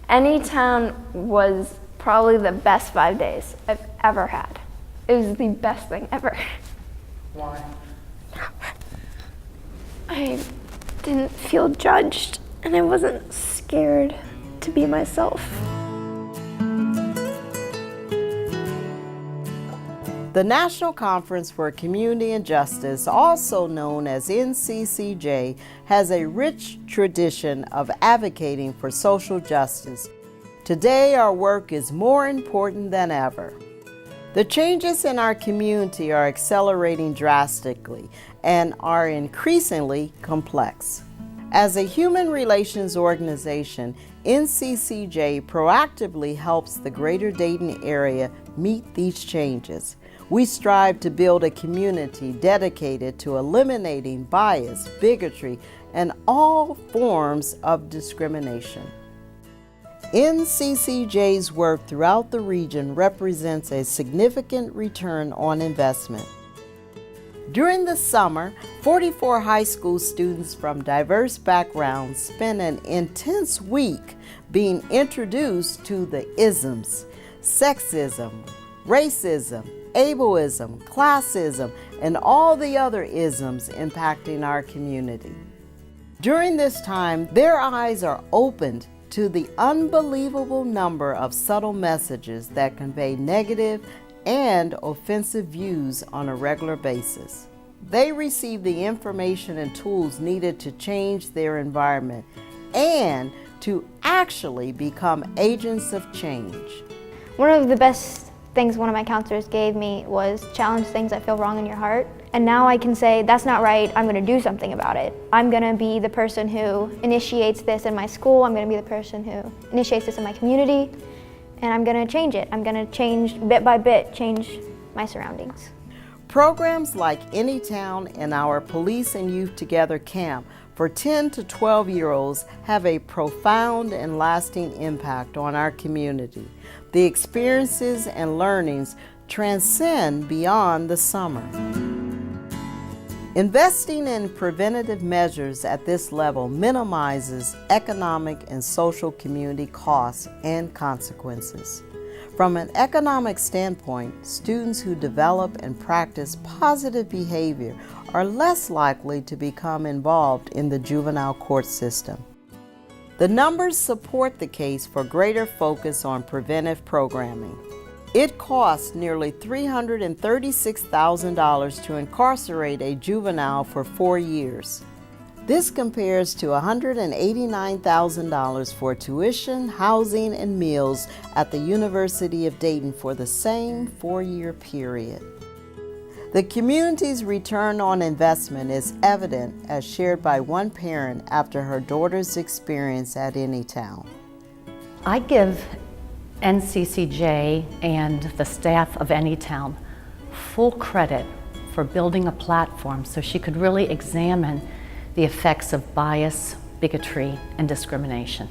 Anytown was probably the best 5 days I've ever had. It was the best thing ever. Why? I didn't feel judged, and I wasn't scared to be myself. The National Conference for Community and Justice, also known as NCCJ, has a rich tradition of advocating for social justice. Today, our work is more important than ever. The changes in our community are accelerating drastically and are increasingly complex. As a human relations organization, NCCJ proactively helps the greater Dayton area meet these changes. We strive to build a community dedicated to eliminating bias, bigotry, and all forms of discrimination. NCCJ's work throughout the region represents a significant return on investment. During the summer, 44 high school students from diverse backgrounds spent an intense week being introduced to the isms: sexism, racism, ableism, classism, and all the other isms impacting our community. During this time, their eyes are opened to the unbelievable number of subtle messages that convey negative and offensive views on a regular basis. They receive the information and tools needed to change their environment and to actually become agents of change. One of the best things one of my counselors gave me was challenge things that feel wrong in your heart. And now I can say, that's not right, I'm gonna do something about it. I'm gonna be the person who initiates this in my school, I'm gonna be the person who initiates this in my community, and I'm gonna change it. I'm gonna change bit by bit, change my surroundings. Programs like Anytown and our Police and Youth Together camp for 10 to 12-year-olds have a profound and lasting impact on our community. The experiences and learnings transcend beyond the summer. Investing in preventative measures at this level minimizes economic and social community costs and consequences. From an economic standpoint, students who develop and practice positive behavior are less likely to become involved in the juvenile court system. The numbers support the case for greater focus on preventive programming. It costs nearly $336,000 to incarcerate a juvenile for 4 years. This compares to $189,000 for tuition, housing, and meals at the University of Dayton for the same 4-year period. The community's return on investment is evident as shared by one parent after her daughter's experience at Anytown. I give NCCJ and the staff of Anytown full credit for building a platform so she could really examine the effects of bias, bigotry, and discrimination.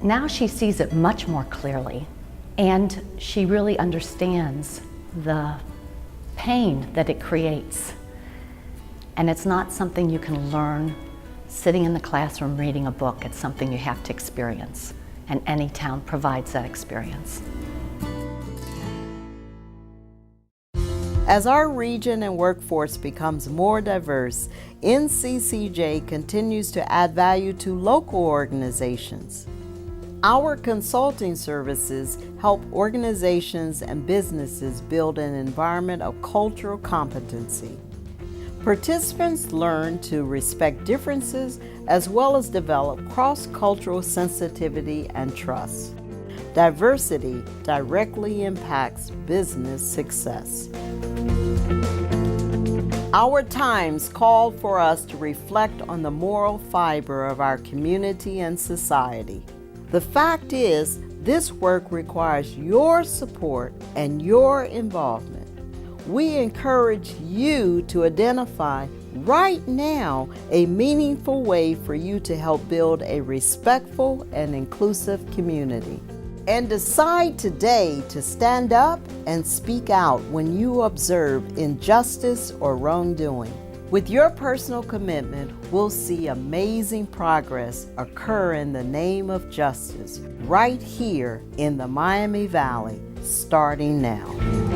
Now she sees it much more clearly, and she really understands the pain that it creates. And it's not something you can learn sitting in the classroom reading a book. It's something you have to experience, and Anytown provides that experience. As our region and workforce becomes more diverse, NCCJ continues to add value to local organizations. Our consulting services help organizations and businesses build an environment of cultural competency. Participants learn to respect differences as well as develop cross-cultural sensitivity and trust. Diversity directly impacts business success. Our times call for us to reflect on the moral fiber of our community and society. The fact is, this work requires your support and your involvement. We encourage you to identify right now a meaningful way for you to help build a respectful and inclusive community. And decide today to stand up and speak out when you observe injustice or wrongdoing. With your personal commitment, we'll see amazing progress occur in the name of justice right here in the Miami Valley, starting now.